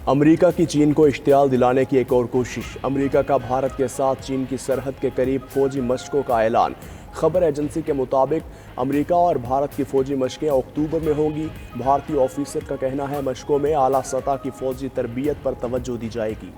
امریکہ کی چین کو اشتعال دلانے کی ایک اور کوشش۔ امریکہ کا بھارت کے ساتھ چین کی سرحد کے قریب فوجی مشقوں کا اعلان۔ خبر ایجنسی کے مطابق امریکہ اور بھارت کی فوجی مشقیں اکتوبر میں ہوں گی۔ بھارتی آفیسر کا کہنا ہے مشقوں میں اعلیٰ سطح کی فوجی تربیت پر توجہ دی جائے گی۔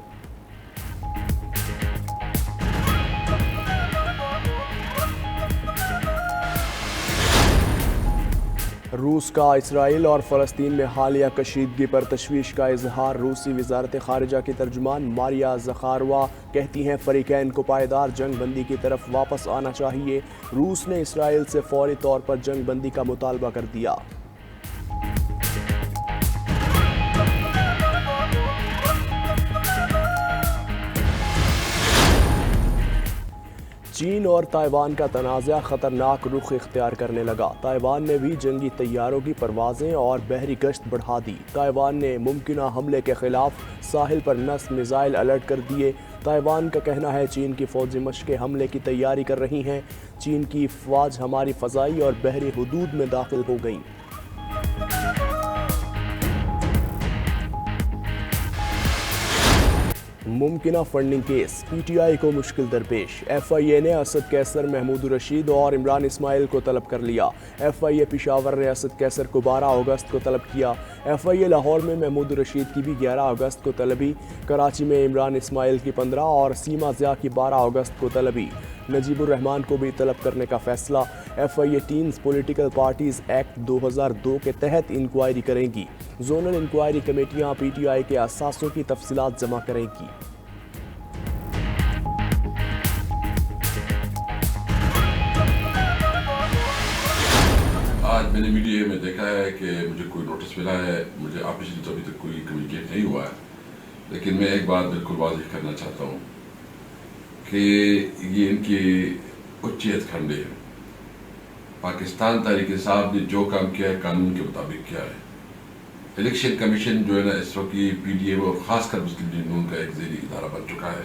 روس کا اسرائیل اور فلسطین میں حالیہ کشیدگی پر تشویش کا اظہار۔ روسی وزارت خارجہ کی ترجمان ماریا زخاروا کہتی ہیں فریقین کو پائیدار جنگ بندی کی طرف واپس آنا چاہیے۔ روس نے اسرائیل سے فوری طور پر جنگ بندی کا مطالبہ کر دیا۔ چین اور تائیوان کا تنازع خطرناک رخ اختیار کرنے لگا۔ تائیوان نے بھی جنگی طیاروں کی پروازیں اور بحری گشت بڑھا دی۔ تائیوان نے ممکنہ حملے کے خلاف ساحل پر نصب میزائل الرٹ کر دیے۔ تائیوان کا کہنا ہے چین کی فوجی مشقیں حملے کی تیاری کر رہی ہیں۔ چین کی افواج ہماری فضائی اور بحری حدود میں داخل ہو گئیں۔ ممکنہ فنڈنگ کیس، پی ٹی آئی کو مشکل درپیش۔ ایف آئی اے نے اسد کیسر، محمود رشید اور عمران اسماعیل کو طلب کر لیا۔ ایف آئی اے پشاور نے اسد کیسر کو 12 اگست کو طلب کیا۔ ایف آئی اے لاہور میں محمود رشید کی بھی 11 اگست کو طلبی۔ کراچی میں عمران اسماعیل کی 15 اور سیما ضیاء کی 12 اگست کو طلبی۔ نجیب الرحمان کو بھی طلب کرنے کا فیصلہ۔ ایف آئی اے ٹینز پولیٹیکل پارٹیز ایکٹ 2002 کے تحت انکوائری کریں گی۔ زونل انکوائری کمیٹیاں پی ٹی آئی کے اثاثوں کی تفصیلات جمع کریں گی۔ آج میں نے میڈیا میں دیکھا ہے کہ مجھے کوئی نوٹس ملا ہے، مجھے آفیشلی تو ابھی تک کوئی کمیونیکیٹ نہیں ہوا ہے، لیکن میں ایک بات بالکل واضح کرنا چاہتا ہوں کہ یہ ان کی اچیت کھنڈے ہے۔ پاکستان تحریک انصاف نے جو کام کیا ہے قانون کے مطابق کیا ہے۔ الیکشن کمیشن جو ہے نا اس وقت کی پی ڈی اے اور خاص کر مسلم لیگ نون کا ایک ذیلی ادارہ بن چکا ہے۔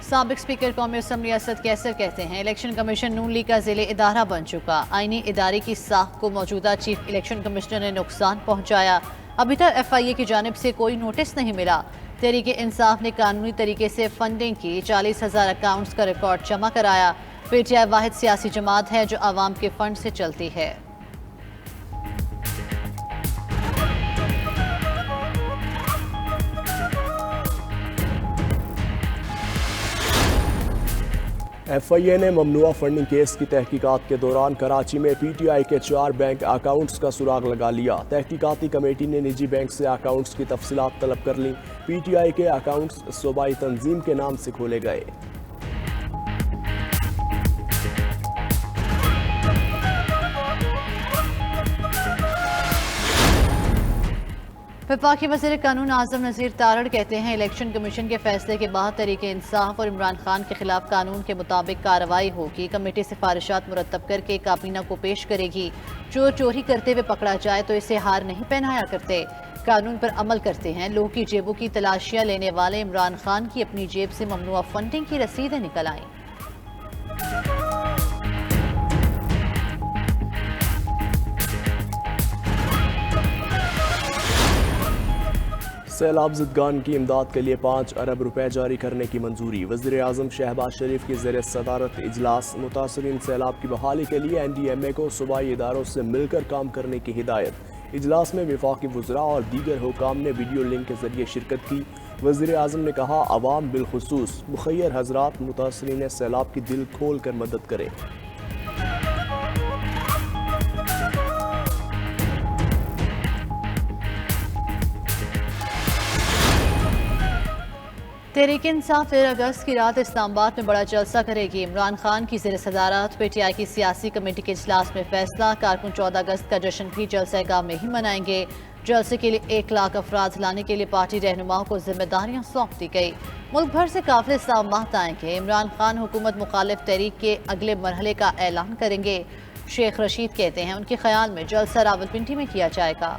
سابق اسپیکر قومی اسمبلی اسد کیسر کہتے ہیں الیکشن کمیشن نون لیگ کا ذیلی ادارہ بن چکا۔ آئینی ادارے کی ساخت کو موجودہ چیف الیکشن کمشنر نے نقصان پہنچایا۔ ابھی تک ایف آئی اے کی جانب سے کوئی نوٹس نہیں ملا۔ تحریک انصاف نے قانونی طریقے سے فنڈنگ کی 40,000 اکاؤنٹس کا ریکارڈ جمع کرایا۔ پی ٹی آئی واحد سیاسی جماعت ہے جو عوام کے فنڈ سے چلتی ہے۔ ایف آئی اے نے ممنوعہ فنڈنگ کیس کی تحقیقات کے دوران کراچی میں پی ٹی آئی کے 4 بینک اکاؤنٹس کا سراغ لگا لیا۔ تحقیقاتی کمیٹی نے نجی بینک سے اکاؤنٹس کی تفصیلات طلب کر لیں۔ پی ٹی آئی کے اکاؤنٹس صوبائی تنظیم کے نام سے کھولے گئے۔ وفاقی وزیر قانون اعظم نذیر تارڑ کہتے ہیں الیکشن کمیشن کے فیصلے کے بعد تحریک انصاف اور عمران خان کے خلاف قانون کے مطابق کارروائی ہوگی۔ کمیٹی سفارشات مرتب کر کے کابینہ کو پیش کرے گی۔ چور چوری کرتے ہوئے پکڑا جائے تو اسے ہار نہیں پہنایا کرتے، قانون پر عمل کرتے ہیں۔ لوگوں کی جیبوں کی تلاشیاں لینے والے عمران خان کی اپنی جیب سے ممنوعہ فنڈنگ کی رسیدیں نکل آئیں۔ سیلاب زدگان کی امداد کے لیے 5 ارب روپے جاری کرنے کی منظوری۔ وزیر اعظم شہباز شریف کی زیر صدارت اجلاس۔ متاثرین سیلاب کی بحالی کے لیے این ڈی ایم اے کو صوبائی اداروں سے مل کر کام کرنے کی ہدایت۔ اجلاس میں وفاقی وزراء اور دیگر حکام نے ویڈیو لنک کے ذریعے شرکت کی۔ وزیر اعظم نے کہا عوام بالخصوص مخیر حضرات متاثرین سیلاب کی دل کھول کر مدد کریں۔ تحریک انصاف 13 اگست کی رات اسلام آباد میں بڑا جلسہ کرے گی۔ عمران خان کی زیر صدارت پی ٹی آئی کی سیاسی کمیٹی کے اجلاس میں فیصلہ۔ کارکن 14 اگست کا جشن بھی جلسہ گاہ میں ہی منائیں گے۔ جلسے کے لیے 1 لاکھ افراد لانے کے لیے پارٹی رہنماؤں کو ذمہ داریاں سونپ دی گئی۔ ملک بھر سے قافلے سامات آئیں گے۔ عمران خان حکومت مخالف تحریک کے اگلے مرحلے کا اعلان کریں گے۔ شیخ رشید کہتے ہیں ان کے خیال میں جلسہ راولپنڈی میں کیا جائے گا۔